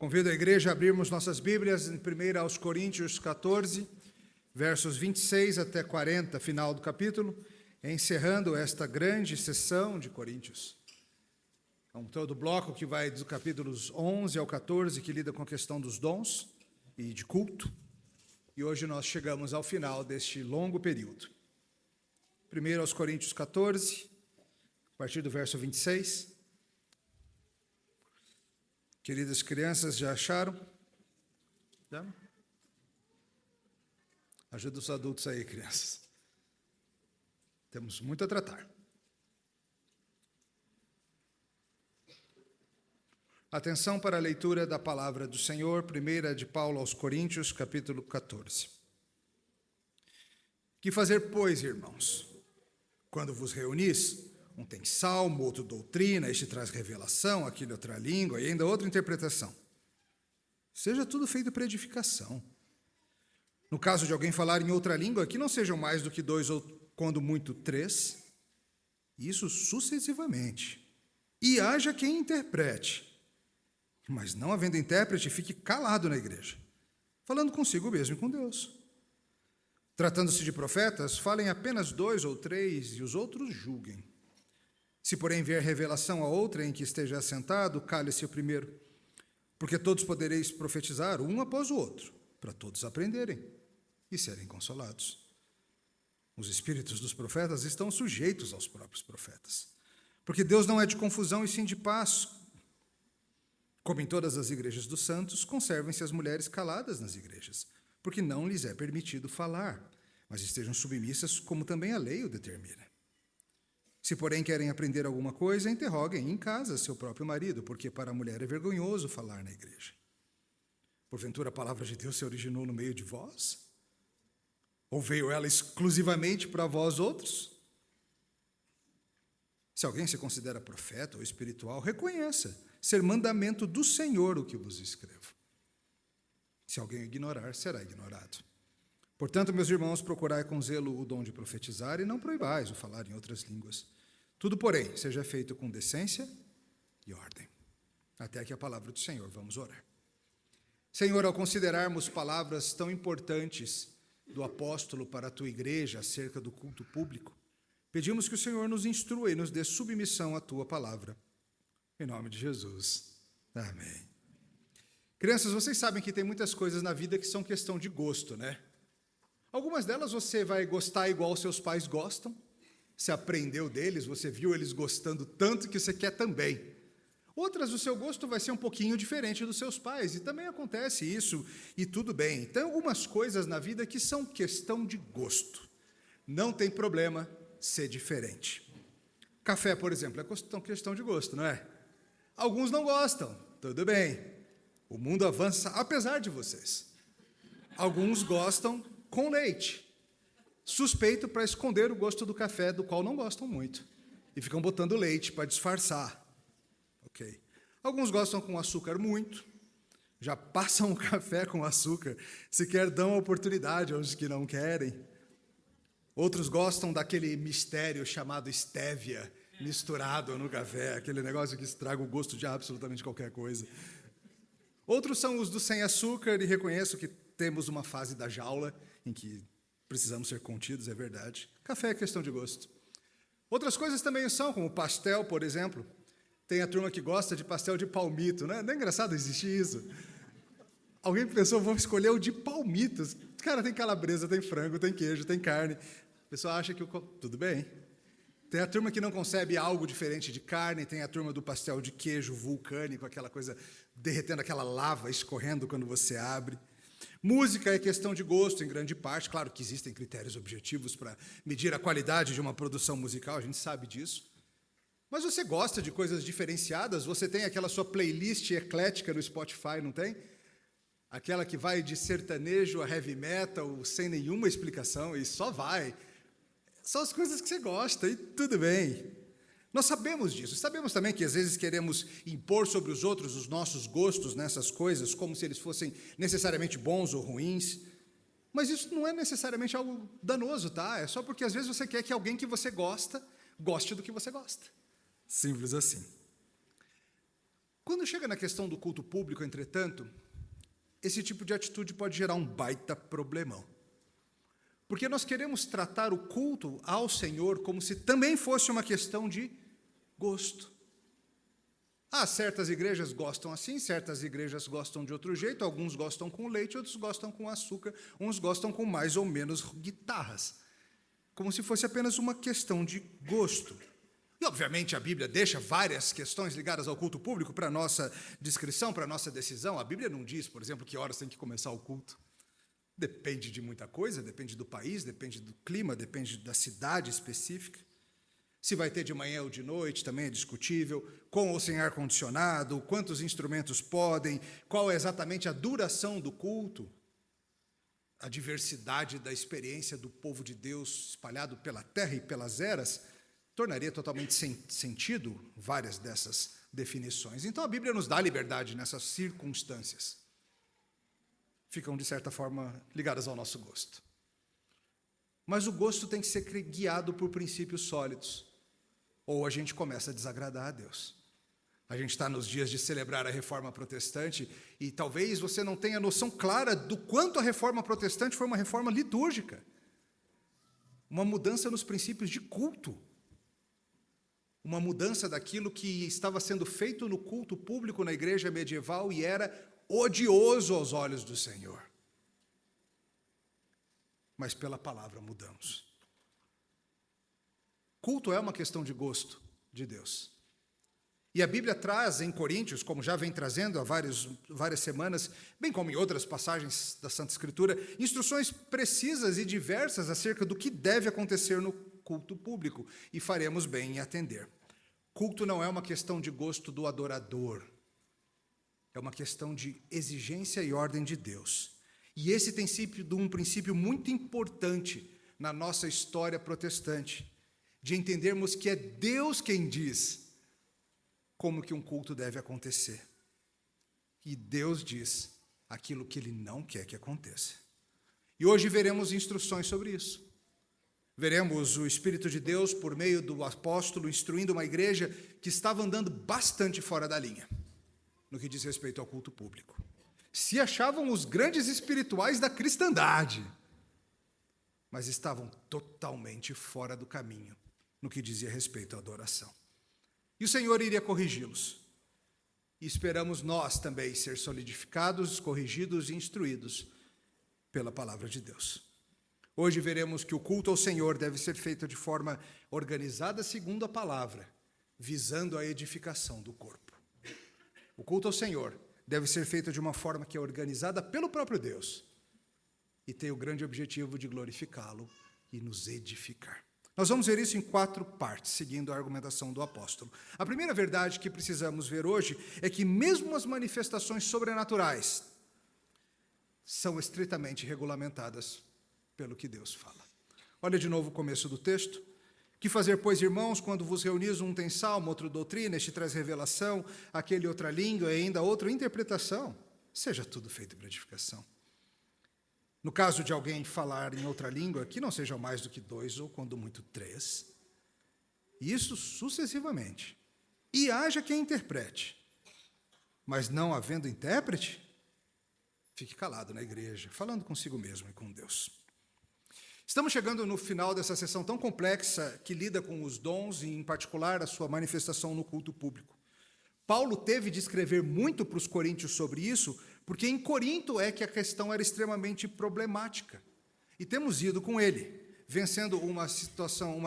Convido a igreja a abrirmos nossas Bíblias em 1 aos Coríntios 14, versos 26 até 40, final do capítulo, encerrando esta grande sessão de Coríntios. Então, todo o bloco que vai dos capítulos 11 ao 14, que lida com a questão dos dons e de culto. E hoje nós chegamos ao final deste longo período. 1 aos Coríntios 14, a partir do verso 26. Queridas crianças, já acharam? Já? Ajuda os adultos aí, crianças. Temos muito a tratar. Atenção para a leitura da palavra do Senhor, 1 de Paulo aos Coríntios, capítulo 14. Que fazer, pois, irmãos? Quando vos reunis, um tem salmo, outro doutrina, este traz revelação, aquele outra língua e ainda outra interpretação. Seja tudo feito para edificação. No caso de alguém falar em outra língua, que não sejam mais do que 2 ou, quando muito, 3, isso sucessivamente. E haja quem interprete. Mas não havendo intérprete, fique calado na igreja, falando consigo mesmo e com Deus. Tratando-se de profetas, falem apenas 2 ou 3 e os outros julguem. Se, porém, vier revelação a outra em que esteja assentado, cale-se o primeiro, porque todos podereis profetizar um após o outro, para todos aprenderem e serem consolados. Os espíritos dos profetas estão sujeitos aos próprios profetas, porque Deus não é de confusão e sim de paz. Como em todas as igrejas dos santos, conservem-se as mulheres caladas nas igrejas, porque não lhes é permitido falar, mas estejam submissas como também a lei o determina. Se, porém, querem aprender alguma coisa, interroguem em casa seu próprio marido, porque para a mulher é vergonhoso falar na igreja. Porventura a palavra de Deus se originou no meio de vós? Ou veio ela exclusivamente para vós outros? Se alguém se considera profeta ou espiritual, reconheça ser mandamento do Senhor o que vos escrevo. Se alguém ignorar, será ignorado. Portanto, meus irmãos, procurai com zelo o dom de profetizar e não proibais o falar em outras línguas. Tudo, porém, seja feito com decência e ordem. Até que a palavra do Senhor, vamos orar. Senhor, ao considerarmos palavras tão importantes do apóstolo para a tua igreja acerca do culto público, pedimos que o Senhor nos instrua e nos dê submissão à tua palavra. Em nome de Jesus. Amém. Crianças, vocês sabem que tem muitas coisas na vida que são questão de gosto, né? Algumas delas você vai gostar igual seus pais gostam. Você aprendeu deles, você viu eles gostando tanto que você quer também. Outras, o seu gosto vai ser um pouquinho diferente dos seus pais, e também acontece isso, e tudo bem. Então, algumas coisas na vida que são questão de gosto. Não tem problema ser diferente. Café, por exemplo, é questão de gosto, não é? Alguns não gostam, tudo bem. O mundo avança apesar de vocês. Alguns gostam com leite. Suspeito para esconder o gosto do café, do qual não gostam muito. E ficam botando leite para disfarçar. Ok. Alguns gostam com açúcar muito. Já passam o café com açúcar. Sequer dão a oportunidade aos que não querem. Outros gostam daquele mistério chamado estévia, misturado no café. Aquele negócio que estraga o gosto de absolutamente qualquer coisa. Outros são os do sem açúcar, e reconheço que temos uma fase da jaula em que precisamos ser contidos, é verdade. Café é questão de gosto. Outras coisas também são, como pastel, por exemplo. Tem a turma que gosta de pastel de palmito, né? Não é engraçado existir isso? Alguém pensou, vou escolher o de palmitos. Cara, tem calabresa, tem frango, tem queijo, tem carne. A pessoa acha que tudo bem. Tem a turma que não concebe algo diferente de carne, tem a turma do pastel de queijo vulcânico, aquela coisa derretendo, aquela lava escorrendo quando você abre. Música é questão de gosto, em grande parte. Claro que existem critérios objetivos para medir a qualidade de uma produção musical, a gente sabe disso. Mas você gosta de coisas diferenciadas? Você tem aquela sua playlist eclética no Spotify, não tem? Aquela que vai de sertanejo a heavy metal, sem nenhuma explicação, e só vai. São as coisas que você gosta, e tudo bem. Nós sabemos disso. Sabemos também que às vezes queremos impor sobre os outros os nossos gostos nessas coisas, como se eles fossem necessariamente bons ou ruins. Mas isso não é necessariamente algo danoso, tá? É só porque às vezes você quer que alguém que você gosta, goste do que você gosta. Simples assim. Quando chega na questão do culto público, entretanto, esse tipo de atitude pode gerar um baita problemão. Porque nós queremos tratar o culto ao Senhor como se também fosse uma questão de gosto. Certas igrejas gostam assim, certas igrejas gostam de outro jeito, alguns gostam com leite, outros gostam com açúcar, uns gostam com mais ou menos guitarras. Como se fosse apenas uma questão de gosto. E, obviamente, a Bíblia deixa várias questões ligadas ao culto público para a nossa descrição, para a nossa decisão. A Bíblia não diz, por exemplo, que horas tem que começar o culto. Depende de muita coisa, depende do país, depende do clima, depende da cidade específica. Se vai ter de manhã ou de noite também é discutível, com ou sem ar-condicionado, quantos instrumentos podem, qual é exatamente a duração do culto, a diversidade da experiência do povo de Deus espalhado pela terra e pelas eras, tornaria totalmente sem sentido várias dessas definições. Então a Bíblia nos dá liberdade nessas circunstâncias. Ficam, de certa forma, ligadas ao nosso gosto. Mas o gosto tem que ser guiado por princípios sólidos, ou a gente começa a desagradar a Deus. A gente está nos dias de celebrar a Reforma Protestante e talvez você não tenha noção clara do quanto a Reforma Protestante foi uma reforma litúrgica, uma mudança nos princípios de culto, uma mudança daquilo que estava sendo feito no culto público na igreja medieval e era odioso aos olhos do Senhor. Mas pela palavra mudamos. Culto é uma questão de gosto de Deus. E a Bíblia traz em Coríntios, como já vem trazendo há várias semanas, bem como em outras passagens da Santa Escritura, instruções precisas e diversas acerca do que deve acontecer no culto público, e faremos bem em atender. Culto não é uma questão de gosto do adorador, é uma questão de exigência e ordem de Deus. E esse tem sido um princípio muito importante na nossa história protestante, de entendermos que é Deus quem diz como que um culto deve acontecer. E Deus diz aquilo que Ele não quer que aconteça. E hoje veremos instruções sobre isso. Veremos o Espírito de Deus, por meio do apóstolo, instruindo uma igreja que estava andando bastante fora da linha, no que diz respeito ao culto público. Se achavam os grandes espirituais da cristandade, mas estavam totalmente fora do caminho, no que dizia respeito à adoração. E o Senhor iria corrigi-los. E esperamos nós também ser solidificados, corrigidos e instruídos pela palavra de Deus. Hoje veremos que o culto ao Senhor deve ser feito de forma organizada segundo a palavra, visando a edificação do corpo. O culto ao Senhor deve ser feito de uma forma que é organizada pelo próprio Deus e tem o grande objetivo de glorificá-lo e nos edificar. Nós vamos ver isso em 4 partes, seguindo a argumentação do apóstolo. A primeira verdade que precisamos ver hoje é que mesmo as manifestações sobrenaturais são estritamente regulamentadas pelo que Deus fala. Olha de novo o começo do texto. Que fazer, pois, irmãos, quando vos reunis, um tem salmo, outro doutrina, este traz revelação, aquele outra língua e ainda outra interpretação? Seja tudo feito para edificação. No caso de alguém falar em outra língua, que não sejam mais do que 2 ou, quando muito, 3. Isso sucessivamente. E haja quem interprete. Mas não havendo intérprete, fique calado na igreja, falando consigo mesmo e com Deus. Estamos chegando no final dessa sessão tão complexa que lida com os dons e, em particular, a sua manifestação no culto público. Paulo teve de escrever muito para os coríntios sobre isso, porque em Corinto é que a questão era extremamente problemática. E temos ido com ele, vencendo uma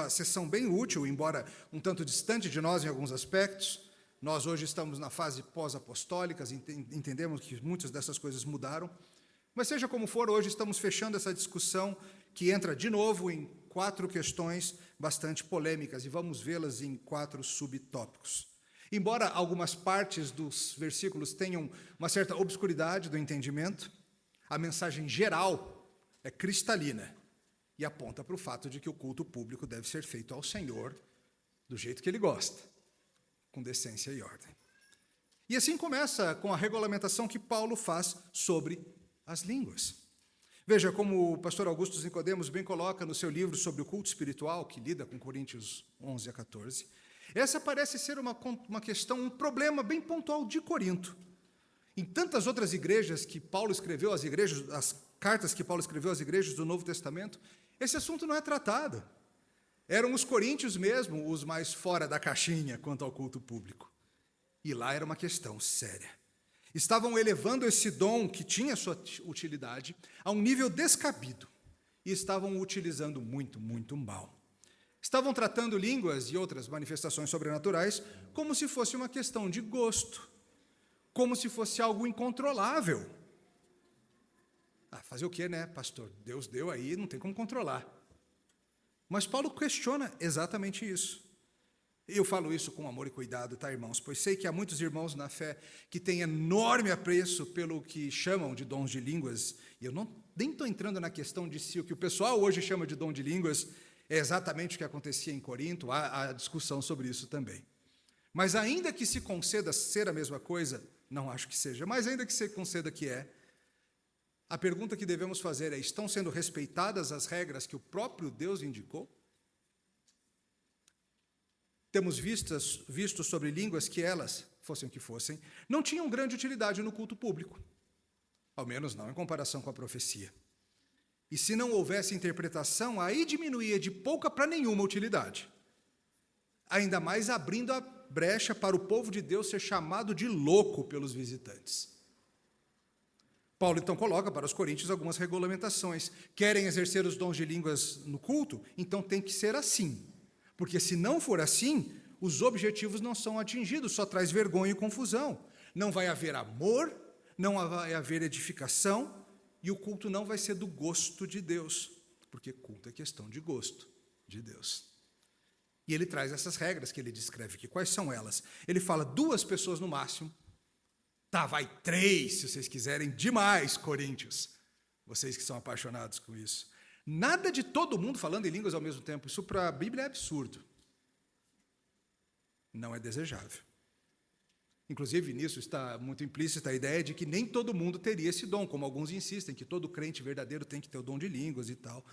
sessão bem útil, embora um tanto distante de nós em alguns aspectos. Nós hoje estamos na fase pós-apostólica, entendemos que muitas dessas coisas mudaram. Mas seja como for, hoje estamos fechando essa discussão que entra de novo em 4 questões bastante polêmicas, e vamos vê-las em 4 subtópicos. Embora algumas partes dos versículos tenham uma certa obscuridade do entendimento, a mensagem geral é cristalina e aponta para o fato de que o culto público deve ser feito ao Senhor do jeito que Ele gosta, com decência e ordem. E assim começa com a regulamentação que Paulo faz sobre as línguas. Veja como o pastor Augusto Nicodemos bem coloca no seu livro sobre o culto espiritual, que lida com Coríntios 11 a 14, Essa parece ser uma questão, um problema bem pontual de Corinto. Em tantas outras igrejas que Paulo escreveu, as cartas que Paulo escreveu às igrejas do Novo Testamento, esse assunto não é tratado. Eram os coríntios mesmo os mais fora da caixinha quanto ao culto público. E lá era uma questão séria. Estavam elevando esse dom que tinha sua utilidade a um nível descabido. E estavam o utilizando muito, muito mal. Estavam tratando línguas e outras manifestações sobrenaturais como se fosse uma questão de gosto, como se fosse algo incontrolável. Fazer o quê, né, pastor? Deus deu aí, não tem como controlar. Mas Paulo questiona exatamente isso. E eu falo isso com amor e cuidado, tá, irmãos? Pois sei que há muitos irmãos na fé que têm enorme apreço pelo que chamam de dons de línguas, e eu nem estou entrando na questão de se o que o pessoal hoje chama de dom de línguas é exatamente o que acontecia em Corinto, há discussão sobre isso também. Mas ainda que se conceda ser a mesma coisa, não acho que seja, mas ainda que se conceda que é, a pergunta que devemos fazer é: estão sendo respeitadas as regras que o próprio Deus indicou? Temos visto sobre línguas que elas, fossem o que fossem, não tinham grande utilidade no culto público, ao menos não em comparação com a profecia. E se não houvesse interpretação, aí diminuía de pouca para nenhuma utilidade. Ainda mais abrindo a brecha para o povo de Deus ser chamado de louco pelos visitantes. Paulo então coloca para os coríntios algumas regulamentações. Querem exercer os dons de línguas no culto? Então tem que ser assim. Porque se não for assim, os objetivos não são atingidos, só traz vergonha e confusão. Não vai haver amor, não vai haver edificação, e o culto não vai ser do gosto de Deus, porque culto é questão de gosto de Deus. E ele traz essas regras que ele descreve aqui. Quais são elas? Ele fala 2 pessoas no máximo. Vai 3, se vocês quiserem, demais, coríntios. Vocês que são apaixonados com isso. Nada de todo mundo falando em línguas ao mesmo tempo. Isso para a Bíblia é absurdo. Não é desejável. Inclusive, nisso está muito implícita a ideia de que nem todo mundo teria esse dom, como alguns insistem, que todo crente verdadeiro tem que ter o dom de línguas e tal.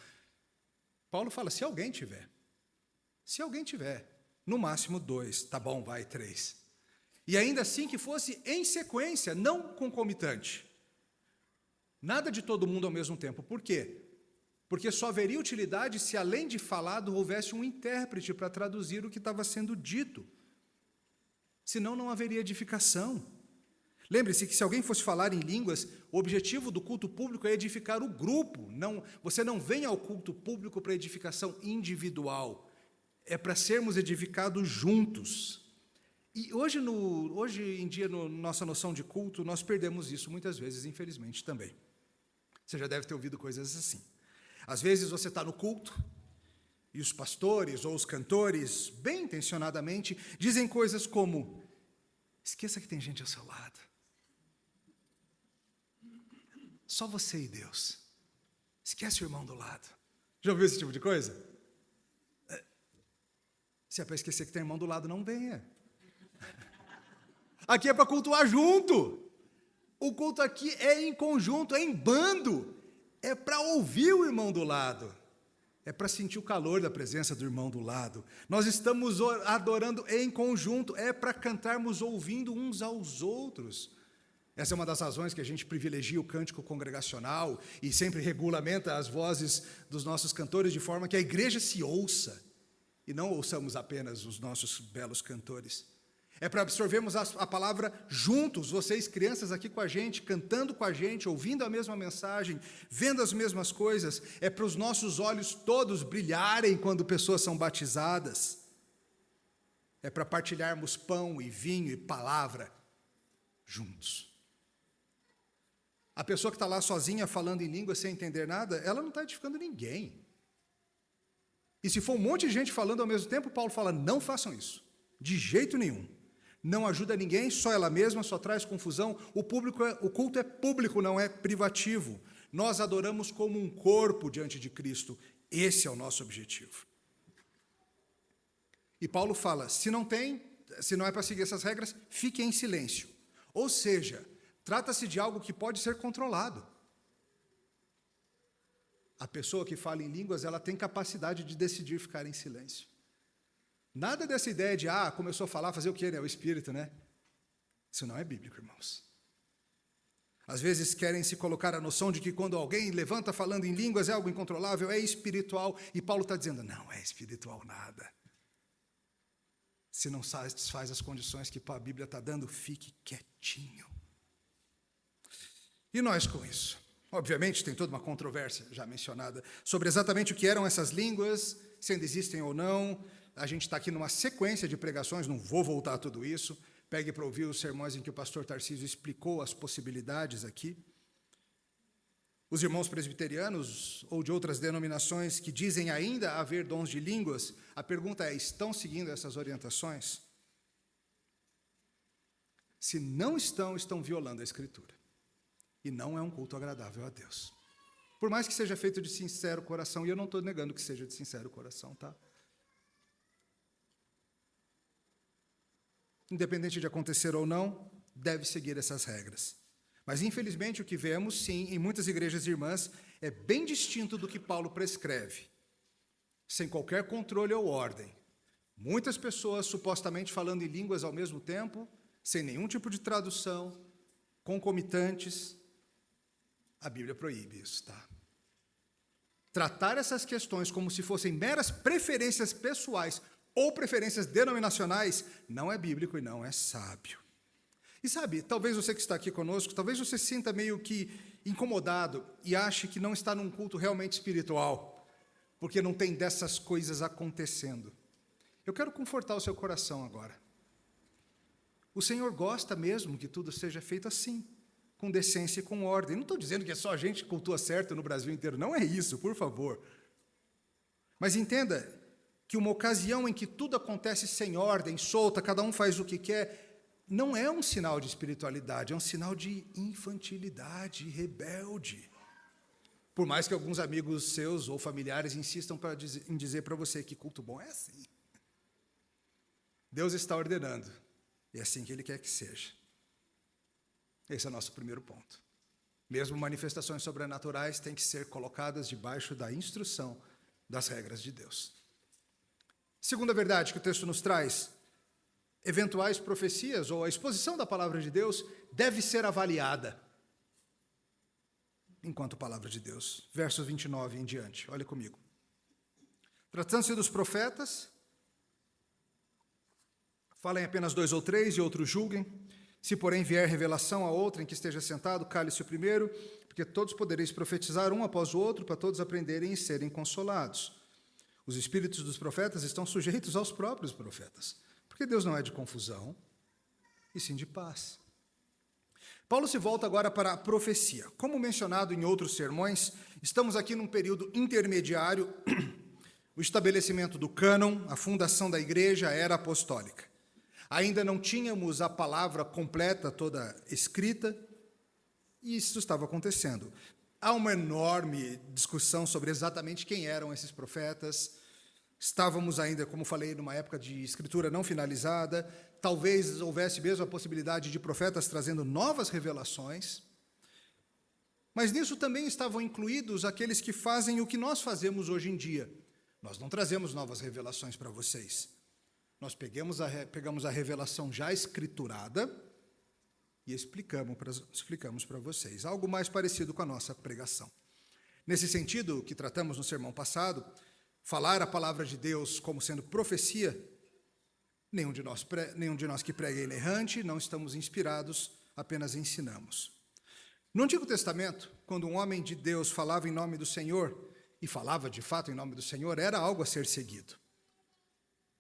Paulo fala, se alguém tiver, no máximo 2, tá bom, vai 3. E ainda assim que fosse em sequência, não concomitante. Nada de todo mundo ao mesmo tempo. Por quê? Porque só haveria utilidade se, além de falado, houvesse um intérprete para traduzir o que estava sendo dito. Senão não haveria edificação. Lembre-se que se alguém fosse falar em línguas, o objetivo do culto público é edificar o grupo. Você não vem ao culto público para edificação individual. É para sermos edificados juntos. E hoje em dia, na nossa noção de culto, nós perdemos isso muitas vezes, infelizmente, também. Você já deve ter ouvido coisas assim. Às vezes você está no culto, e os pastores ou os cantores, bem intencionadamente, dizem coisas como: esqueça que tem gente ao seu lado. Só você e Deus. Esquece o irmão do lado. Já ouviu esse tipo de coisa? Se é para esquecer que tem irmão do lado, não venha. Aqui é para cultuar junto. O culto aqui é em conjunto, é em bando. É para ouvir o irmão do lado. É para sentir o calor da presença do irmão do lado. Nós estamos adorando em conjunto. É para cantarmos ouvindo uns aos outros. Essa é uma das razões que a gente privilegia o cântico congregacional e sempre regulamenta as vozes dos nossos cantores de forma que a igreja se ouça. E não ouçamos apenas os nossos belos cantores. É para absorvermos a palavra juntos, vocês crianças aqui com a gente, cantando com a gente, ouvindo a mesma mensagem, vendo as mesmas coisas. É para os nossos olhos todos brilharem quando pessoas são batizadas. É para partilharmos pão e vinho e palavra juntos. A pessoa que está lá sozinha falando em língua sem entender nada, ela não está edificando ninguém. E se for um monte de gente falando ao mesmo tempo, Paulo fala, não façam isso, de jeito nenhum. Não ajuda ninguém, só ela mesma, só traz confusão. O culto é público, não é privativo. Nós adoramos como um corpo diante de Cristo. Esse é o nosso objetivo. E Paulo fala, se não é para seguir essas regras, fique em silêncio. Ou seja, trata-se de algo que pode ser controlado. A pessoa que fala em línguas, ela tem capacidade de decidir ficar em silêncio. Nada dessa ideia de, começou a falar, fazer o quê, né? O Espírito, né? Isso não é bíblico, irmãos. Às vezes querem se colocar a noção de que quando alguém levanta falando em línguas é algo incontrolável, é espiritual. E Paulo está dizendo, não é espiritual nada. Se não satisfaz as condições que a Bíblia está dando, fique quietinho. E nós com isso? Obviamente tem toda uma controvérsia já mencionada sobre exatamente o que eram essas línguas, se ainda existem ou não. A gente está aqui numa sequência de pregações, não vou voltar a tudo isso. Pegue para ouvir os sermões em que o pastor Tarcísio explicou as possibilidades aqui. Os irmãos presbiterianos ou de outras denominações que dizem ainda haver dons de línguas, a pergunta é, estão seguindo essas orientações? Se não estão violando a Escritura. E não é um culto agradável a Deus. Por mais que seja feito de sincero coração, e eu não estou negando que seja de sincero coração, tá? Independente de acontecer ou não, deve seguir essas regras. Mas, infelizmente, o que vemos, sim, em muitas igrejas irmãs, é bem distinto do que Paulo prescreve, sem qualquer controle ou ordem. Muitas pessoas supostamente falando em línguas ao mesmo tempo, sem nenhum tipo de tradução, concomitantes. A Bíblia proíbe isso, tá? Tratar essas questões como se fossem meras preferências pessoais ou preferências denominacionais não é bíblico e não é sábio. E sabe, talvez você que está aqui conosco, talvez você se sinta meio que incomodado e ache que não está num culto realmente espiritual, porque não tem dessas coisas acontecendo. Eu quero confortar o seu coração agora. O Senhor gosta mesmo que tudo seja feito assim, com decência e com ordem. Não estou dizendo que é só a gente que cultua certo no Brasil inteiro, não é isso, por favor. Mas entenda que uma ocasião em que tudo acontece sem ordem, solta, cada um faz o que quer, não é um sinal de espiritualidade, é um sinal de infantilidade, rebelde. Por mais que alguns amigos seus ou familiares insistam em dizer para você que culto bom é assim. Deus está ordenando, e é assim que Ele quer que seja. Esse é o nosso primeiro ponto. Mesmo manifestações sobrenaturais têm que ser colocadas debaixo da instrução das regras de Deus. Segunda verdade que o texto nos traz, eventuais profecias ou a exposição da palavra de Deus deve ser avaliada enquanto palavra de Deus. Versos 29 em diante, olha comigo. Tratando-se dos profetas, falem apenas 2 ou 3 e outros julguem. Se, porém, vier revelação a outra em que esteja sentado, cale-se o primeiro, porque todos podereis profetizar um após o outro, para todos aprenderem e serem consolados. Os espíritos dos profetas estão sujeitos aos próprios profetas, porque Deus não é de confusão, e sim de paz. Paulo se volta agora para a profecia. Como mencionado em outros sermões, estamos aqui num período intermediário, o estabelecimento do cânon, a fundação da igreja, a era apostólica. Ainda não tínhamos a palavra completa, toda escrita, e isso estava acontecendo. Há uma enorme discussão sobre exatamente quem eram esses profetas. Estávamos ainda, como falei, numa época de escritura não finalizada. Talvez houvesse mesmo a possibilidade de profetas trazendo novas revelações. Mas nisso também estavam incluídos aqueles que fazem o que nós fazemos hoje em dia. Nós não trazemos novas revelações para vocês. Nós pegamos a revelação já escriturada e explicamos para vocês. Algo mais parecido com a nossa pregação. Nesse sentido, que tratamos no sermão passado, falar a palavra de Deus como sendo profecia, nenhum de nós que prega é inerrante, não estamos inspirados, apenas ensinamos. No Antigo Testamento, quando um homem de Deus falava em nome do Senhor, e falava de fato em nome do Senhor, era algo a ser seguido.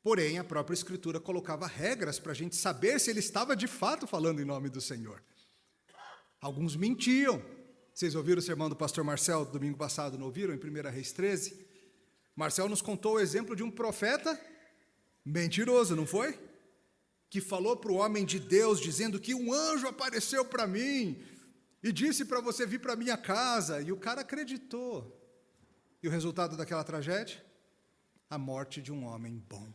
Porém, a própria Escritura colocava regras para a gente saber se ele estava de fato falando em nome do Senhor. Alguns mentiam. Vocês ouviram o sermão do pastor Marcel domingo passado, não ouviram? Em 1 Reis 13. Marcel nos contou o exemplo de um profeta mentiroso, não foi? Que falou para o homem de Deus, dizendo que um anjo apareceu para mim e disse para você vir para minha casa. E o cara acreditou. E o resultado daquela tragédia? A morte de um homem bom.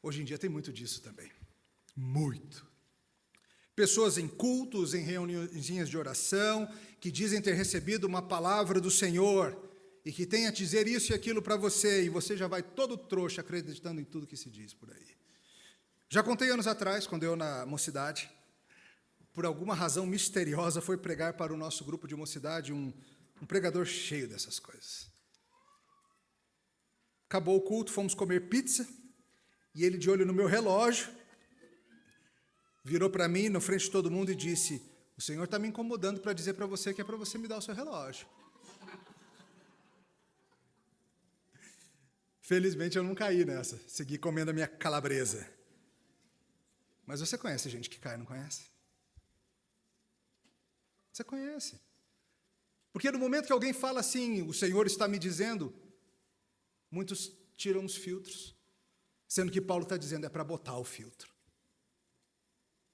Hoje em dia tem muito disso também. Muito. Pessoas em cultos, em reuniões de oração, que dizem ter recebido uma palavra do Senhor, e que tem a dizer isso e aquilo para você, e você já vai todo trouxa acreditando em tudo que se diz por aí. Já contei anos atrás, quando eu na mocidade, por alguma razão misteriosa, foi pregar para o nosso grupo de mocidade um pregador cheio dessas coisas. Acabou o culto, fomos comer pizza, e ele, de olho no meu relógio, virou para mim, na frente de todo mundo, e disse: o Senhor está me incomodando para dizer para você que é para você me dar o seu relógio. Felizmente eu não caí nessa, segui comendo a minha calabresa. Mas você conhece gente que cai, não conhece? Você conhece. Porque no momento que alguém fala assim, o Senhor está me dizendo, muitos tiram os filtros, sendo que Paulo está dizendo é para botar o filtro.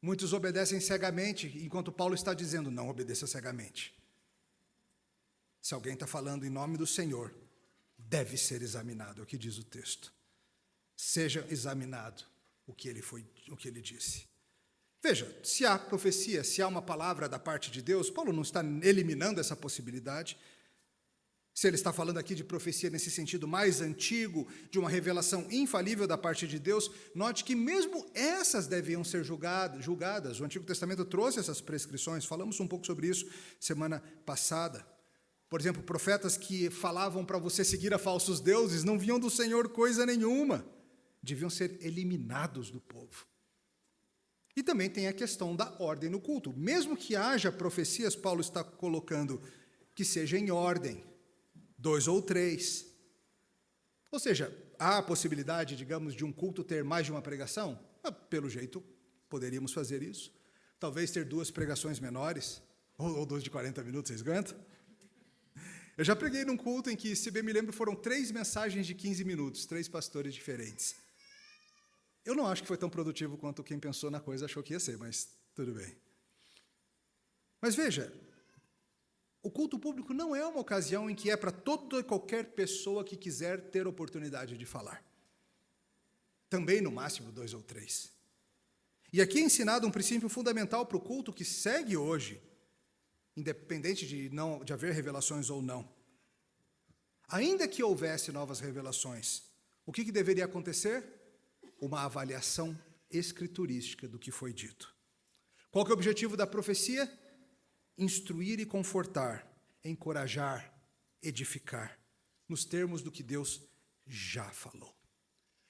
Muitos obedecem cegamente, enquanto Paulo está dizendo, não obedeça cegamente. Se alguém está falando em nome do Senhor, deve ser examinado, é o que diz o texto. Seja examinado o que ele disse. Veja, se há profecia, se há uma palavra da parte de Deus, Paulo não está eliminando essa possibilidade. Se ele está falando aqui de profecia nesse sentido mais antigo, de uma revelação infalível da parte de Deus, note que mesmo essas deviam ser julgadas. O Antigo Testamento trouxe essas prescrições, falamos um pouco sobre isso semana passada. Por exemplo, profetas que falavam para você seguir a falsos deuses, não vinham do Senhor coisa nenhuma, deviam ser eliminados do povo. E também tem a questão da ordem no culto. Mesmo que haja profecias, Paulo está colocando que seja em ordem, 2 ou 3. Ou seja, há a possibilidade, digamos, de um culto ter mais de uma pregação? Pelo jeito, poderíamos fazer isso. Talvez ter 2 pregações menores, ou 2 de 40 minutos, vocês aguentam? Eu já preguei num culto em que, se bem me lembro, foram 3 mensagens de 15 minutos, 3 pastores diferentes. Eu não acho que foi tão produtivo quanto quem pensou na coisa achou que ia ser, mas tudo bem. Mas veja, o culto público não é uma ocasião em que é para toda e qualquer pessoa que quiser ter oportunidade de falar. Também, no máximo, 2 ou 3. E aqui é ensinado um princípio fundamental para o culto que segue hoje, independente de haver revelações ou não. Ainda que houvesse novas revelações, o que deveria acontecer? Uma avaliação escriturística do que foi dito. Qual que é o objetivo da profecia? Instruir e confortar, encorajar, edificar, nos termos do que Deus já falou.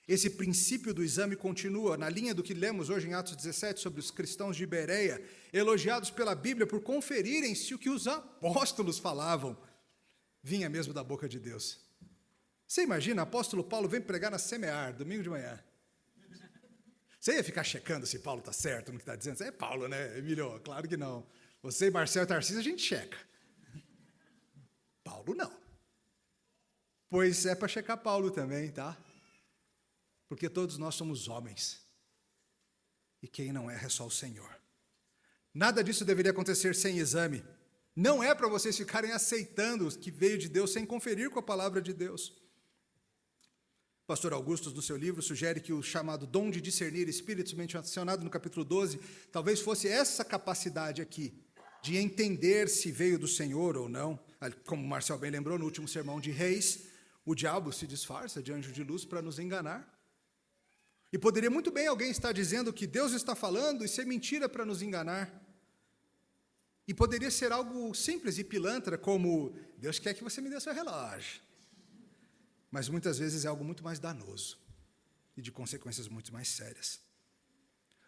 Esse princípio do exame continua na linha do que lemos hoje em Atos 17 sobre os cristãos de Bereia, elogiados pela Bíblia por conferirem se o que os apóstolos falavam vinha mesmo da boca de Deus. Você imagina, o apóstolo Paulo vem pregar na Semear, domingo de manhã. Você ia ficar checando se Paulo está certo no que está dizendo? Você é Paulo, né, Emílio? Claro que não. Você, Marcelo e Tarcísio, a gente checa. Paulo não. Pois é para checar Paulo também, tá? Porque todos nós somos homens. E quem não é só o Senhor. Nada disso deveria acontecer sem exame. Não é para vocês ficarem aceitando o que veio de Deus sem conferir com a palavra de Deus. Pastor Augusto, no seu livro, sugere que o chamado dom de discernir espíritos, mencionado no capítulo 12, talvez fosse essa capacidade aqui, de entender se veio do Senhor ou não. Como o Marcel bem lembrou, no último sermão de Reis, o diabo se disfarça de anjo de luz para nos enganar. E poderia muito bem alguém estar dizendo que Deus está falando e ser mentira para nos enganar. E poderia ser algo simples e pilantra, como Deus quer que você me dê seu relógio. Mas muitas vezes é algo muito mais danoso e de consequências muito mais sérias.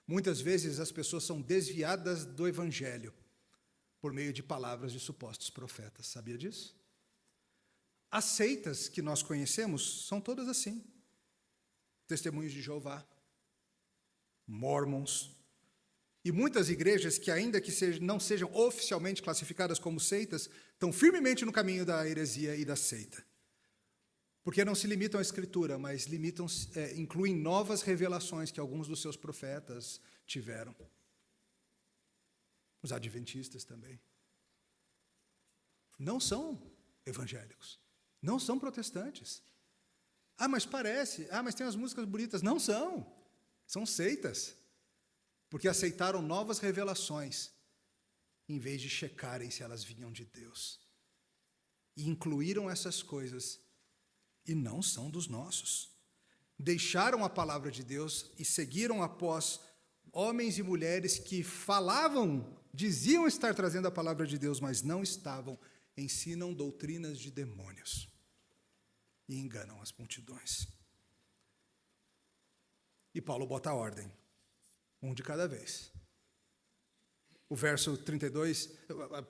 Muitas vezes as pessoas são desviadas do Evangelho por meio de palavras de supostos profetas. Sabia disso? As seitas que nós conhecemos são todas assim. Testemunhos de Jeová, Mormons, e muitas igrejas que, ainda que não sejam oficialmente classificadas como seitas, estão firmemente no caminho da heresia e da seita. Porque não se limitam à Escritura, mas incluem novas revelações que alguns dos seus profetas tiveram. Os adventistas também. Não são evangélicos, não são protestantes. Mas parece, mas tem as músicas bonitas. Não são, são seitas. Porque aceitaram novas revelações, em vez de checarem se elas vinham de Deus. e incluíram essas coisas e não são dos nossos. Deixaram a palavra de Deus e seguiram após homens e mulheres que falavam, diziam estar trazendo a palavra de Deus, mas não estavam, ensinam doutrinas de demônios e enganam as multidões. E Paulo bota a ordem, um de cada vez. O verso 32,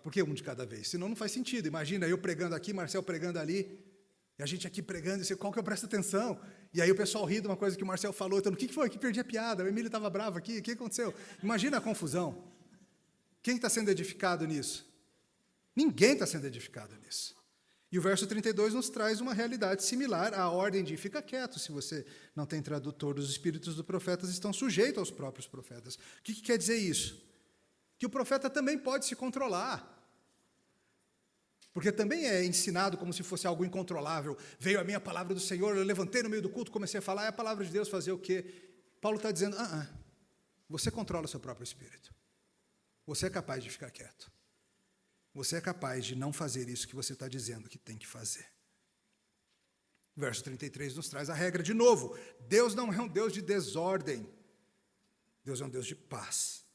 por que um de cada vez? Senão não faz sentido. Imagina eu pregando aqui, Marcel pregando ali, e a gente aqui pregando, e você, qual que eu presto atenção? E aí o pessoal ri de uma coisa que o Marcel falou, então, o que foi? Que perdi a piada, o Emílio estava bravo aqui, o que aconteceu? Imagina a confusão. Quem está sendo edificado nisso? Ninguém está sendo edificado nisso. E o verso 32 nos traz uma realidade similar à ordem de fica quieto, se você não tem tradutor, os espíritos dos profetas estão sujeitos aos próprios profetas. O que quer dizer isso? Que o profeta também pode se controlar. Porque também é ensinado como se fosse algo incontrolável. Veio a minha palavra do Senhor, eu levantei no meio do culto, comecei a falar, é a palavra de Deus fazer o quê? Paulo está dizendo, você controla o seu próprio espírito. Você é capaz de ficar quieto. Você é capaz de não fazer isso que você está dizendo que tem que fazer. Verso 33 nos traz a regra de novo. Deus não é um Deus de desordem. Deus é um Deus de paz.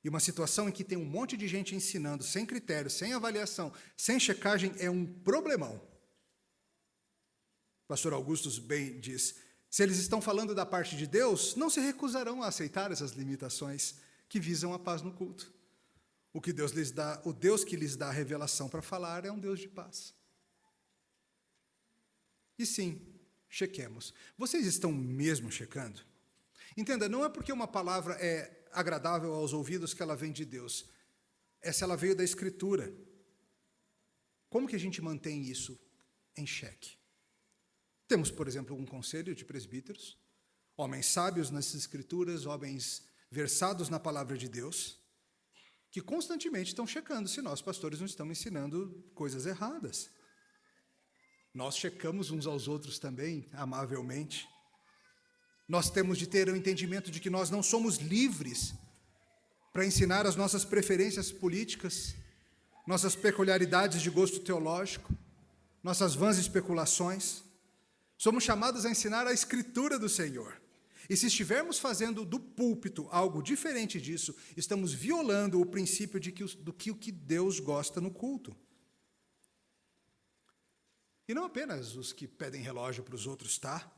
E uma situação em que tem um monte de gente ensinando, sem critério, sem avaliação, sem checagem, é um problemão. O pastor Augustus bem diz, se eles estão falando da parte de Deus, não se recusarão a aceitar essas limitações que visam a paz no culto. O Deus que lhes dá a revelação para falar é um Deus de paz. E sim, chequemos. Vocês estão mesmo checando? Entenda, não é porque uma palavra é agradável aos ouvidos que ela vem de Deus. Essa ela veio da Escritura. Como que a gente mantém isso em xeque? Temos, por exemplo, um conselho de presbíteros, homens sábios nas Escrituras, homens versados na palavra de Deus, que constantemente estão checando se nós, pastores, não estamos ensinando coisas erradas. Nós checamos uns aos outros também, amavelmente. Nós temos de ter o entendimento de que nós não somos livres para ensinar as nossas preferências políticas, nossas peculiaridades de gosto teológico, nossas vãs especulações. Somos chamados a ensinar a Escritura do Senhor. E se estivermos fazendo do púlpito algo diferente disso, estamos violando o princípio do que Deus gosta no culto. E não apenas os que pedem relógio para os outros, tá?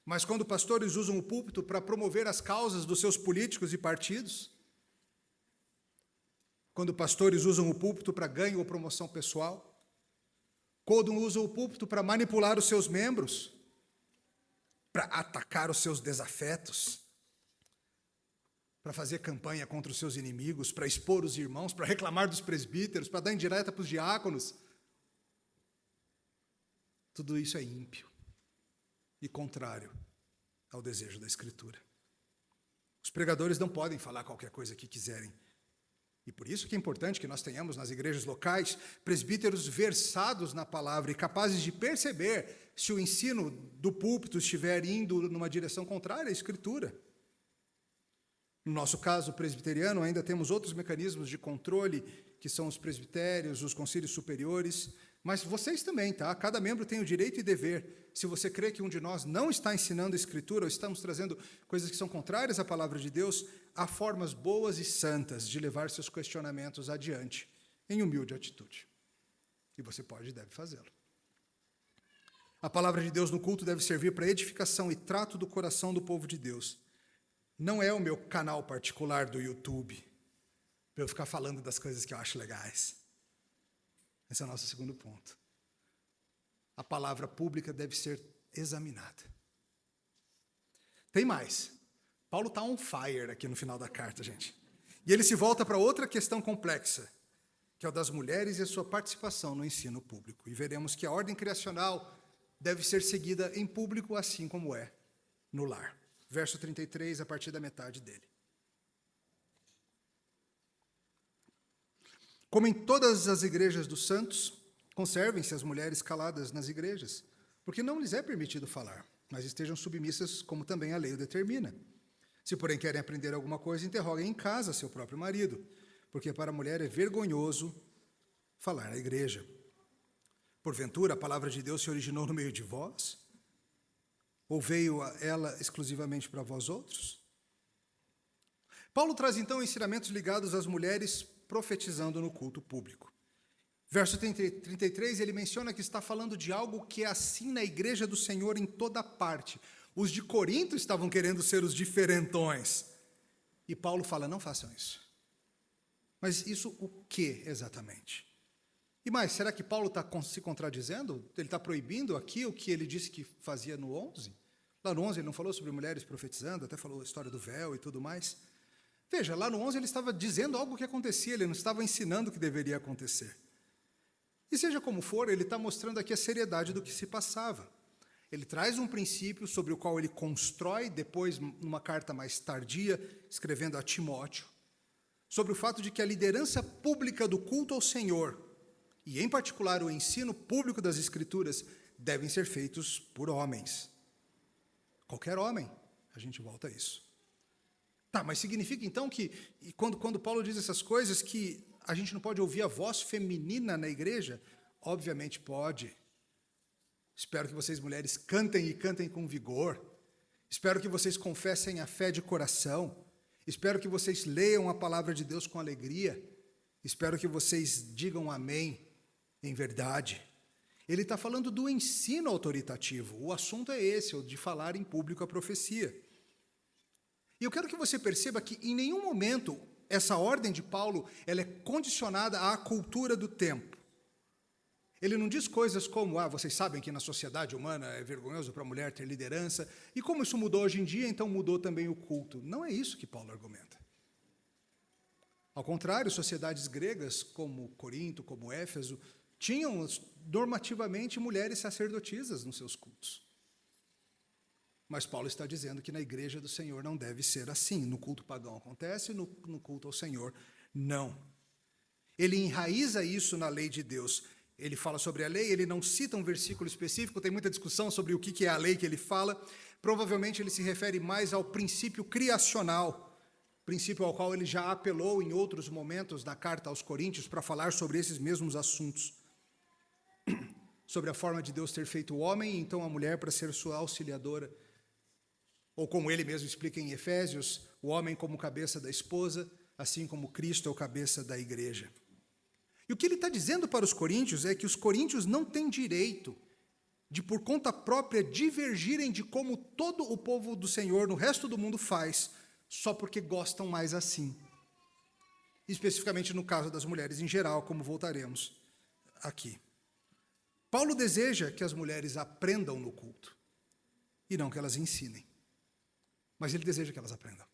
Mas quando pastores usam o púlpito para promover as causas dos seus políticos e partidos, quando pastores usam o púlpito para ganho ou promoção pessoal, quando usam o púlpito para manipular os seus membros, para atacar os seus desafetos, para fazer campanha contra os seus inimigos, para expor os irmãos, para reclamar dos presbíteros, para dar indireta para os diáconos. Tudo isso é ímpio e contrário ao desejo da Escritura. Os pregadores não podem falar qualquer coisa que quiserem. E por isso que é importante que nós tenhamos nas igrejas locais presbíteros versados na palavra e capazes de perceber se o ensino do púlpito estiver indo numa direção contrária à Escritura. No nosso caso presbiteriano, ainda temos outros mecanismos de controle, que são os presbitérios, os concílios superiores, mas vocês também, tá? Cada membro tem o direito e dever. Se você crê que um de nós não está ensinando a Escritura, ou estamos trazendo coisas que são contrárias à palavra de Deus, há formas boas e santas de levar seus questionamentos adiante, em humilde atitude. E você pode e deve fazê-lo. A palavra de Deus no culto deve servir para edificação e trato do coração do povo de Deus. Não é o meu canal particular do YouTube, para eu ficar falando das coisas que eu acho legais. Esse é o nosso segundo ponto. A palavra pública deve ser examinada. Tem mais. Paulo está on fire aqui no final da carta, gente. E ele se volta para outra questão complexa, que é o das mulheres e a sua participação no ensino público. E veremos que a ordem criacional deve ser seguida em público, assim como é no lar. Verso 33, a partir da metade dele. Como em todas as igrejas dos santos, conservem-se as mulheres caladas nas igrejas, porque não lhes é permitido falar, mas estejam submissas como também a lei o determina. Se, porém, querem aprender alguma coisa, interroguem em casa seu próprio marido, porque para a mulher é vergonhoso falar na igreja. Porventura, a palavra de Deus se originou no meio de vós? Ou veio ela exclusivamente para vós outros? Paulo traz então ensinamentos ligados às mulheres profetizando no culto público. Verso 33, ele menciona que está falando de algo que é assim na igreja do Senhor em toda parte. Os de Corinto estavam querendo ser os diferentões. E Paulo fala, não façam isso. Mas isso o que exatamente? E mais, será que Paulo está se contradizendo? Ele está proibindo aqui o que ele disse que fazia no 11? Lá no 11 ele não falou sobre mulheres profetizando, até falou a história do véu e tudo mais. Veja, lá no 11 ele estava dizendo algo que acontecia, ele não estava ensinando o que deveria acontecer. E seja como for, ele está mostrando aqui a seriedade do que se passava. Ele traz um princípio sobre o qual ele constrói, depois, numa carta mais tardia, escrevendo a Timóteo, sobre o fato de que a liderança pública do culto ao Senhor, e em particular o ensino público das Escrituras, devem ser feitos por homens. Qualquer homem, a gente volta a isso. Tá, mas significa então que, quando Paulo diz essas coisas, que a gente não pode ouvir a voz feminina na igreja? Obviamente pode. Espero que vocês, mulheres, cantem e cantem com vigor. Espero que vocês confessem a fé de coração. Espero que vocês leiam a palavra de Deus com alegria. Espero que vocês digam amém em verdade. Ele está falando do ensino autoritativo. O assunto é esse, o de falar em público a profecia. E eu quero que você perceba que em nenhum momento essa ordem de Paulo ela é condicionada à cultura do tempo. Ele não diz coisas como, vocês sabem que na sociedade humana é vergonhoso para a mulher ter liderança, e como isso mudou hoje em dia, então mudou também o culto. Não é isso que Paulo argumenta. Ao contrário, sociedades gregas, como Corinto, como Éfeso, tinham normativamente mulheres sacerdotisas nos seus cultos. Mas Paulo está dizendo que na igreja do Senhor não deve ser assim. No culto pagão acontece, no culto ao Senhor, não. Ele enraiza isso na lei de Deus. Ele fala sobre a lei, ele não cita um versículo específico, tem muita discussão sobre o que é a lei que ele fala. Provavelmente ele se refere mais ao princípio criacional, princípio ao qual ele já apelou em outros momentos da carta aos Coríntios para falar sobre esses mesmos assuntos. Sobre a forma de Deus ter feito o homem e então a mulher para ser sua auxiliadora. Ou como ele mesmo explica em Efésios, o homem como cabeça da esposa, assim como Cristo é o cabeça da igreja. E o que ele está dizendo para os coríntios é que os coríntios não têm direito de, por conta própria, divergirem de como todo o povo do Senhor no resto do mundo faz, só porque gostam mais assim. Especificamente no caso das mulheres em geral, como voltaremos aqui. Paulo deseja que as mulheres aprendam no culto, e não que elas ensinem. Mas ele deseja que elas aprendam.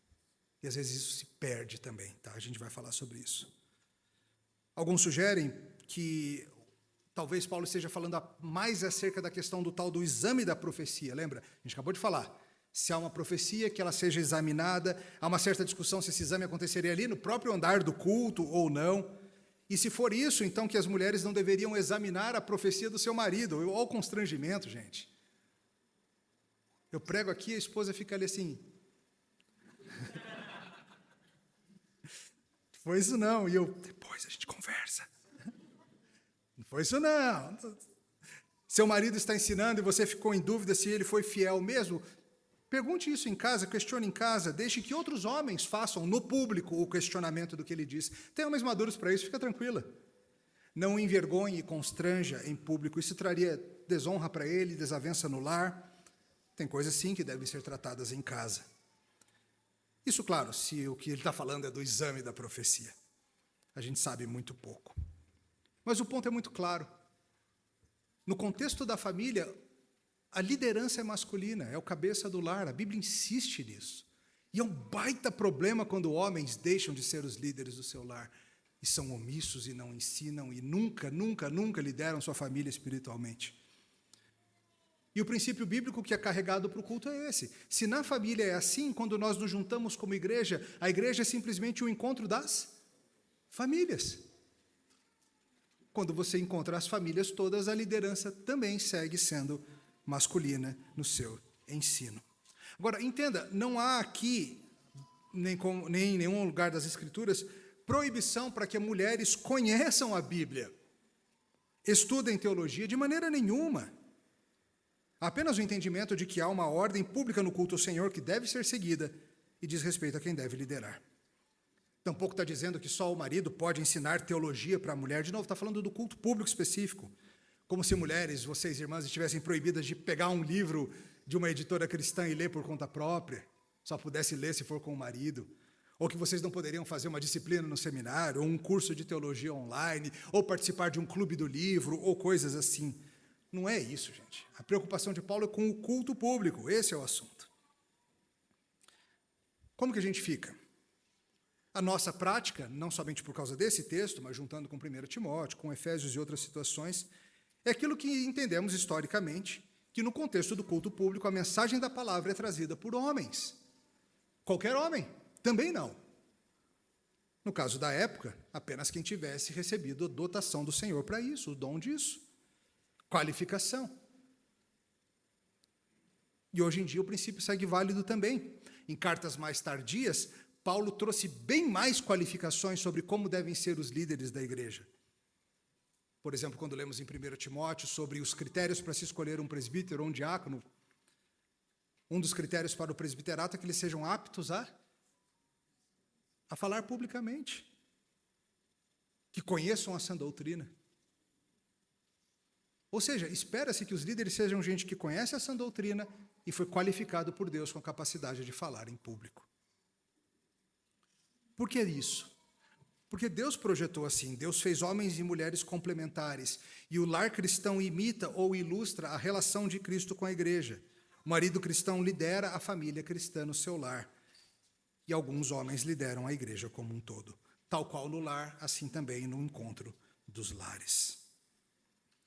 E às vezes isso se perde também, tá? A gente vai falar sobre isso. Alguns sugerem que talvez Paulo esteja falando mais acerca da questão do tal do exame da profecia. Lembra? A gente acabou de falar. Se há uma profecia, que ela seja examinada. Há uma certa discussão se esse exame aconteceria ali no próprio andar do culto ou não. E se for isso, então que as mulheres não deveriam examinar a profecia do seu marido. Olha o constrangimento, gente. Eu prego aqui, a esposa fica ali assim... Não foi isso não, e eu, depois a gente conversa. Não foi isso não. Seu marido está ensinando e você ficou em dúvida se ele foi fiel mesmo? Pergunte isso em casa, questione em casa, deixe que outros homens façam no público o questionamento do que ele diz. Tem homens maduros para isso, fica tranquila. Não envergonhe e constranja em público, isso traria desonra para ele, desavença no lar. Tem coisas sim que devem ser tratadas em casa. Isso, claro, se o que ele está falando é do exame da profecia. A gente sabe muito pouco. Mas o ponto é muito claro. No contexto da família, a liderança é masculina, é o cabeça do lar, a Bíblia insiste nisso. E é um baita problema quando homens deixam de ser os líderes do seu lar e são omissos e não ensinam e nunca lideram sua família espiritualmente. E o princípio bíblico que é carregado para o culto é esse. Se na família é assim, quando nós nos juntamos como igreja, a igreja é simplesmente o encontro das famílias. Quando você encontra as famílias todas, a liderança também segue sendo masculina no seu ensino. Agora, entenda, não há aqui, nem em nenhum lugar das Escrituras, proibição para que mulheres conheçam a Bíblia. estudem teologia de maneira nenhuma. Há apenas o entendimento de que há uma ordem pública no culto ao Senhor que deve ser seguida e diz respeito a quem deve liderar. Tampouco está dizendo que só o marido pode ensinar teologia para a mulher. De novo, está falando do culto público específico. Como se mulheres, vocês irmãs, estivessem proibidas de pegar um livro de uma editora cristã e ler por conta própria. Só pudesse ler se for com o marido. Ou que vocês não poderiam fazer uma disciplina no seminário, ou um curso de teologia online, ou participar de um clube do livro, ou coisas assim. Não é isso, gente. A preocupação de Paulo é com o culto público. Esse é o assunto. Como que a gente fica? A nossa prática, não somente por causa desse texto, mas juntando com 1 Timóteo, com Efésios e outras situações, é aquilo que entendemos historicamente, que no contexto do culto público a mensagem da palavra é trazida por homens. Qualquer homem, também não. No caso da época, apenas quem tivesse recebido a dotação do Senhor para isso, o dom disso. Qualificação. E hoje em dia o princípio segue válido também. Em cartas mais tardias, Paulo trouxe bem mais qualificações sobre como devem ser os líderes da igreja. Por exemplo, quando lemos em 1 Timóteo sobre os critérios para se escolher um presbítero ou um diácono, um dos critérios para o presbiterato é que eles sejam aptos a falar publicamente, que conheçam a sã doutrina. Ou seja, espera-se que os líderes sejam gente que conhece a sã doutrina e foi qualificado por Deus com a capacidade de falar em público. Por que isso? Porque Deus projetou assim, Deus fez homens e mulheres complementares, e o lar cristão imita ou ilustra a relação de Cristo com a igreja. O marido cristão lidera a família cristã no seu lar, e alguns homens lideram a igreja como um todo. Tal qual no lar, assim também no encontro dos lares.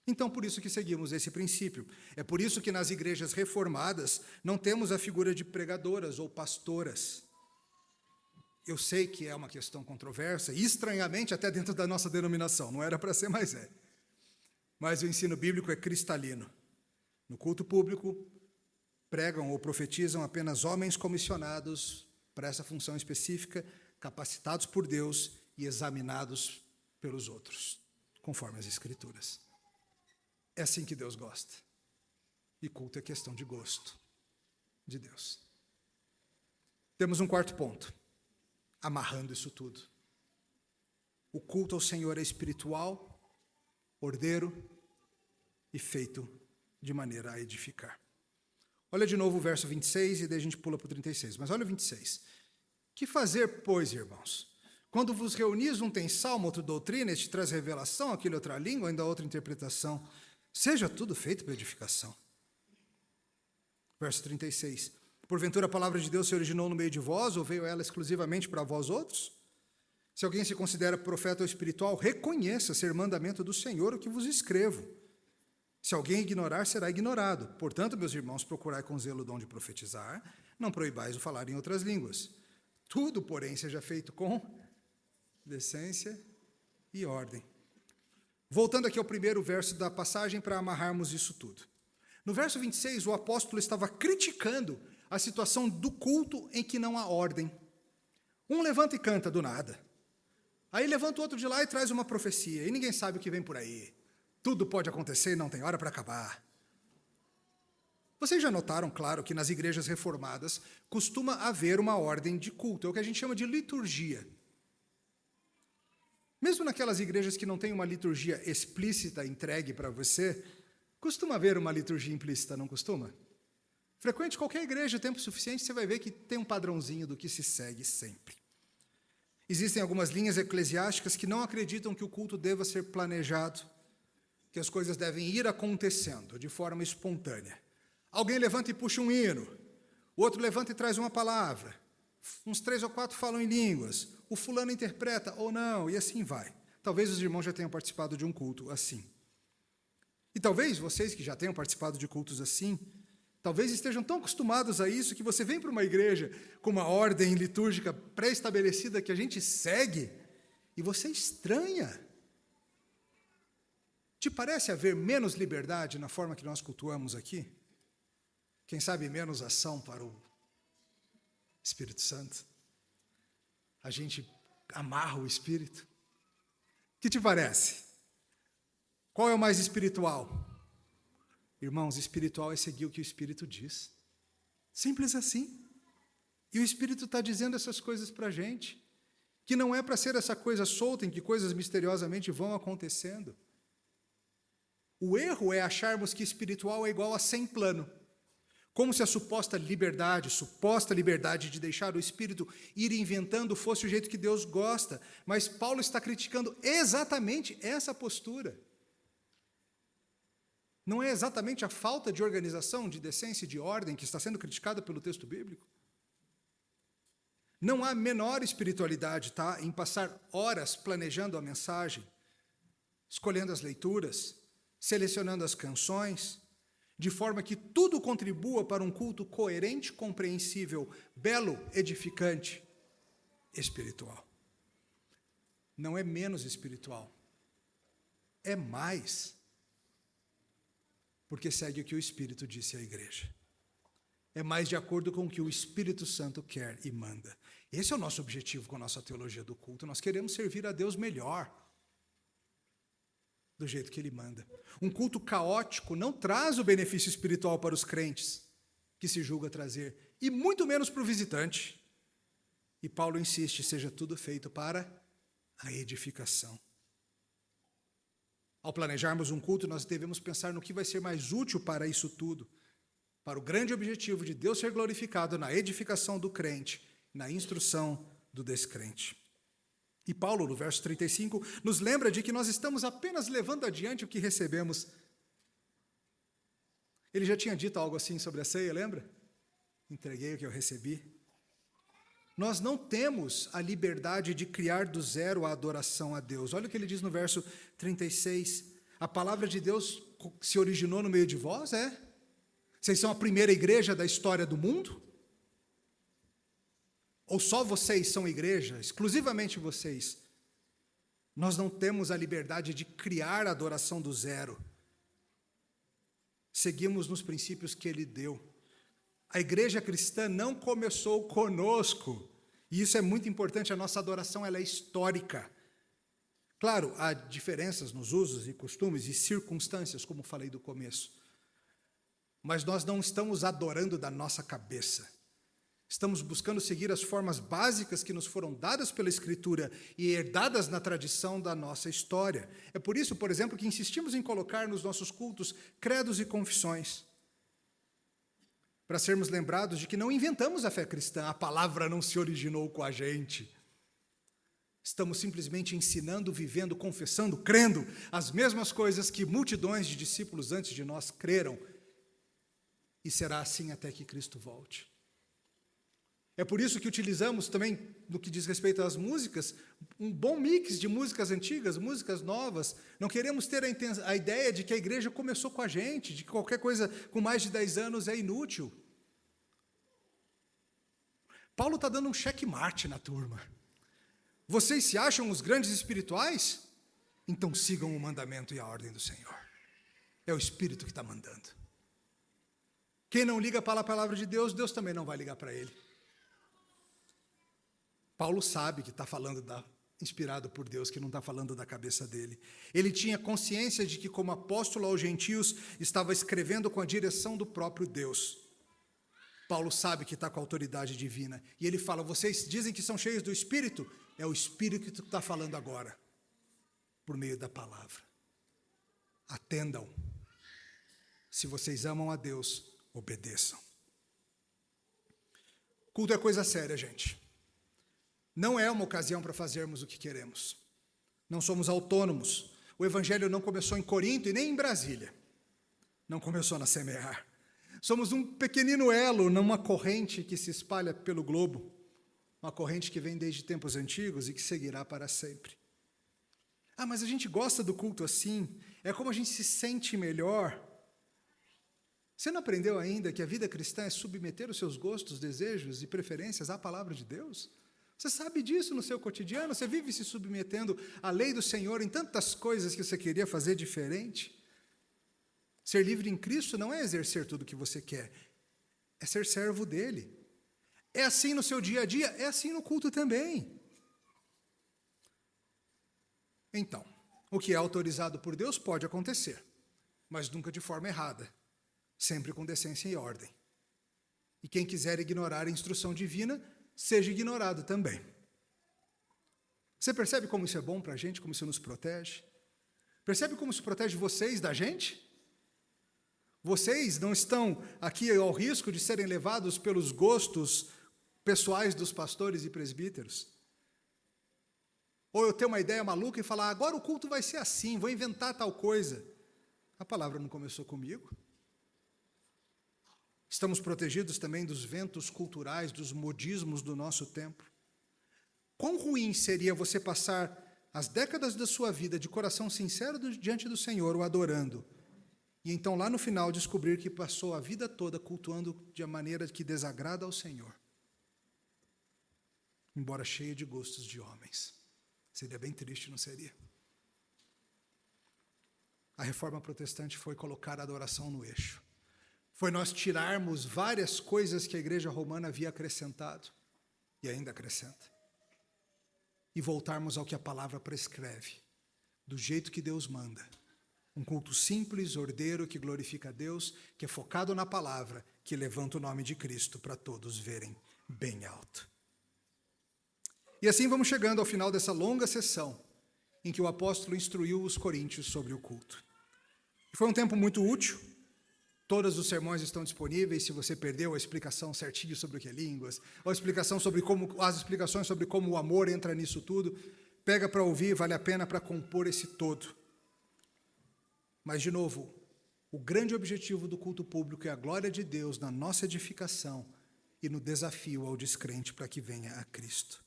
Então, por isso que seguimos esse princípio. É por isso que nas igrejas reformadas não temos a figura de pregadoras ou pastoras. Eu sei que é uma questão controversa, e estranhamente até dentro da nossa denominação, não era para ser, mas é. Mas o ensino bíblico é cristalino. No culto público, pregam ou profetizam apenas homens comissionados para essa função específica, capacitados por Deus e examinados pelos outros, conforme as Escrituras. É assim que Deus gosta. E culto é questão de gosto de Deus. Temos um quarto ponto, amarrando isso tudo. O culto ao Senhor é espiritual, ordeiro e feito de maneira a edificar. Olha de novo o verso 26 e daí a gente pula para o 36. Mas olha o 26. Que fazer, pois, irmãos? Quando vos reunis, um tem salmo, outro doutrina, este traz revelação, aquele outra língua, ainda outra interpretação. Seja tudo feito para edificação. Verso 36. Porventura a palavra de Deus se originou no meio de vós, ou veio ela exclusivamente para vós outros? Se alguém se considera profeta ou espiritual, reconheça ser mandamento do Senhor o que vos escrevo. Se alguém ignorar, será ignorado. Portanto, meus irmãos, procurai com zelo o dom de profetizar, não proibais o falar em outras línguas. Tudo, porém, seja feito com decência e ordem. Voltando aqui ao primeiro verso da passagem para amarrarmos isso tudo. No verso 26, o apóstolo estava criticando a situação do culto em que não há ordem. Um levanta e canta do nada. Aí levanta o outro de lá e traz uma profecia, e ninguém sabe o que vem por aí. Tudo pode acontecer e não tem hora para acabar. Vocês já notaram, claro, que nas igrejas reformadas costuma haver uma ordem de culto, é o que a gente chama de liturgia. Mesmo naquelas igrejas que não têm uma liturgia explícita entregue para você, costuma haver uma liturgia implícita, não costuma? Frequente qualquer igreja, tempo suficiente, você vai ver que tem um padrãozinho do que se segue sempre. Existem algumas linhas eclesiásticas que não acreditam que o culto deva ser planejado, que as coisas devem ir acontecendo de forma espontânea. Alguém levanta e puxa um hino, o outro levanta e traz uma palavra, uns 3 ou 4 falam em línguas, o fulano interpreta ou não, e assim vai. Talvez os irmãos já tenham participado de um culto assim. E talvez vocês que já tenham participado de cultos assim, talvez estejam tão acostumados a isso que você vem para uma igreja com uma ordem litúrgica pré-estabelecida que a gente segue e você estranha. Te parece haver menos liberdade na forma que nós cultuamos aqui? Quem sabe menos ação para o Espírito Santo? A gente amarra o Espírito? O que te parece? Qual é o mais espiritual? Irmãos, espiritual é seguir o que o Espírito diz. Simples assim. E o Espírito está dizendo essas coisas para a gente, que não é para ser essa coisa solta em que coisas misteriosamente vão acontecendo. O erro é acharmos que espiritual é igual a sem plano, como se a suposta liberdade de deixar o Espírito ir inventando fosse o jeito que Deus gosta, mas Paulo está criticando exatamente essa postura. Não é exatamente a falta de organização, de decência e de ordem que está sendo criticada pelo texto bíblico? Não há menor espiritualidade, tá, em passar horas planejando a mensagem, escolhendo as leituras, selecionando as canções, de forma que tudo contribua para um culto coerente, compreensível, belo, edificante, espiritual. Não é menos espiritual, é mais, porque segue o que o Espírito disse à igreja. É mais de acordo com o que o Espírito Santo quer e manda. Esse é o nosso objetivo com a nossa teologia do culto. Nós queremos servir a Deus melhor, do jeito que Ele manda. Um culto caótico não traz o benefício espiritual para os crentes, que se julga trazer, e muito menos para o visitante. E Paulo insiste, seja tudo feito para a edificação. Ao planejarmos um culto, nós devemos pensar no que vai ser mais útil para isso tudo, para o grande objetivo de Deus ser glorificado na edificação do crente, na instrução do descrente. E Paulo, no verso 35, nos lembra de que nós estamos apenas levando adiante o que recebemos. Ele já tinha dito algo assim sobre a ceia, lembra? Entreguei o que eu recebi. Nós não temos a liberdade de criar do zero a adoração a Deus. Olha o que ele diz no verso 36. A palavra de Deus se originou no meio de vós, é? Vocês são a primeira igreja da história do mundo? Ou só vocês são igreja, exclusivamente vocês? Nós não temos a liberdade de criar a adoração do zero. Seguimos nos princípios que Ele deu. A igreja cristã não começou conosco. E isso é muito importante, a nossa adoração ela é histórica. Claro, há diferenças nos usos e costumes e circunstâncias, como falei do começo. Mas nós não estamos adorando da nossa cabeça. Estamos buscando seguir as formas básicas que nos foram dadas pela Escritura e herdadas na tradição da nossa história. É por isso, por exemplo, que insistimos em colocar nos nossos cultos credos e confissões, para sermos lembrados de que não inventamos a fé cristã, a palavra não se originou com a gente. Estamos simplesmente ensinando, vivendo, confessando, crendo as mesmas coisas que multidões de discípulos antes de nós creram. E será assim até que Cristo volte. É por isso que utilizamos também, no que diz respeito às músicas, um bom mix de músicas antigas, músicas novas. Não queremos ter a ideia de que a igreja começou com a gente, de que qualquer coisa com mais de 10 anos é inútil. Paulo está dando um checkmate na turma. Vocês se acham os grandes espirituais? Então sigam o mandamento e a ordem do Senhor. É o Espírito que está mandando. Quem não liga para a palavra de Deus, Deus também não vai ligar para ele. Paulo sabe que está falando inspirado por Deus, que não está falando da cabeça dele. Ele tinha consciência de que, como apóstolo aos gentios, estava escrevendo com a direção do próprio Deus. Paulo sabe que está com a autoridade divina. E ele fala, vocês dizem que são cheios do Espírito? É o Espírito que está falando agora, por meio da palavra. Atendam. Se vocês amam a Deus, obedeçam. Culto é coisa séria, gente. Não é uma ocasião para fazermos o que queremos. Não somos autônomos. O Evangelho não começou em Corinto e nem em Brasília. Não começou na Semear. Somos um pequenino elo numa corrente que se espalha pelo globo. Uma corrente que vem desde tempos antigos e que seguirá para sempre. Ah, mas a gente gosta do culto assim. É como a gente se sente melhor. Você não aprendeu ainda que a vida cristã é submeter os seus gostos, desejos e preferências à palavra de Deus? Você sabe disso no seu cotidiano? Você vive se submetendo à lei do Senhor em tantas coisas que você queria fazer diferente? Ser livre em Cristo não é exercer tudo o que você quer, é ser servo dele. É assim no seu dia a dia, é assim no culto também. Então, O que é autorizado por Deus pode acontecer, mas nunca de forma errada, sempre com decência e ordem. E quem quiser ignorar a instrução divina, seja ignorado também. Você percebe como isso é bom para a gente, como isso nos protege? Percebe como isso protege vocês da gente? Vocês não estão aqui ao risco de serem levados pelos gostos pessoais dos pastores e presbíteros? Ou eu tenho uma ideia maluca e falar, agora o culto vai ser assim, vou inventar tal coisa. A palavra não começou comigo. Estamos protegidos também dos ventos culturais, dos modismos do nosso tempo. Quão ruim seria você passar as décadas da sua vida de coração sincero diante do Senhor, o adorando, e então lá no final descobrir que passou a vida toda cultuando de uma maneira que desagrada ao Senhor, embora cheia de gostos de homens. Seria bem triste, não seria? A reforma protestante foi colocar a adoração no eixo. Foi nós tirarmos várias coisas que a igreja romana havia acrescentado, e ainda acrescenta, e voltarmos ao que a palavra prescreve, do jeito que Deus manda. Um culto simples, ordeiro, que glorifica a Deus, que é focado na palavra, que levanta o nome de Cristo para todos verem bem alto. E assim vamos chegando ao final dessa longa sessão, em que o apóstolo instruiu os coríntios sobre o culto. E foi um tempo muito útil. Todos os sermões estão disponíveis, se você perdeu a explicação certinha sobre o que é línguas, ou as explicações sobre como o amor entra nisso tudo, pega para ouvir, vale a pena para compor esse todo. Mas, de novo, o grande objetivo do culto público é a glória de Deus na nossa edificação e no desafio ao descrente para que venha a Cristo.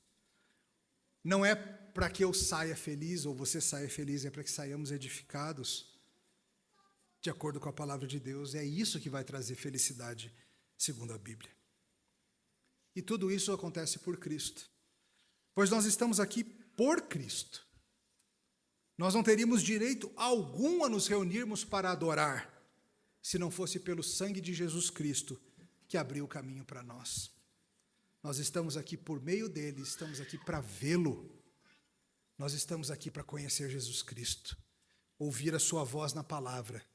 Não é para que eu saia feliz ou você saia feliz, é para que saiamos edificados de acordo com a palavra de Deus. É isso que vai trazer felicidade, segundo a Bíblia. E tudo isso acontece por Cristo, pois nós estamos aqui por Cristo. Nós não teríamos direito algum a nos reunirmos para adorar, se não fosse pelo sangue de Jesus Cristo, que abriu o caminho para nós. Nós estamos aqui por meio dele, estamos aqui para vê-lo. Nós estamos aqui para conhecer Jesus Cristo, ouvir a sua voz na palavra,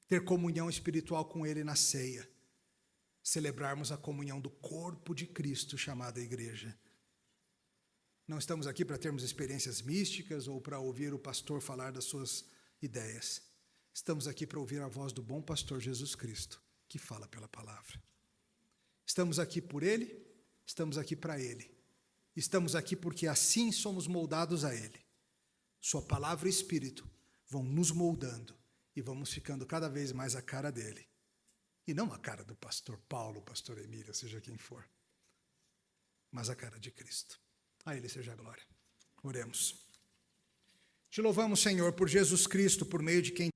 ter comunhão espiritual com ele na ceia, celebrarmos a comunhão do corpo de Cristo, chamada igreja. Não estamos aqui para termos experiências místicas ou para ouvir o pastor falar das suas ideias. Estamos aqui para ouvir a voz do bom pastor Jesus Cristo, que fala pela palavra. Estamos aqui por ele, estamos aqui para ele. Estamos aqui porque assim somos moldados a ele. Sua palavra e espírito vão nos moldando e vamos ficando cada vez mais a cara dele. E não a cara do pastor Paulo, pastor Emília, seja quem for, mas a cara de Cristo. A ele seja a glória. Oremos. Te louvamos, Senhor, por Jesus Cristo, por meio de quem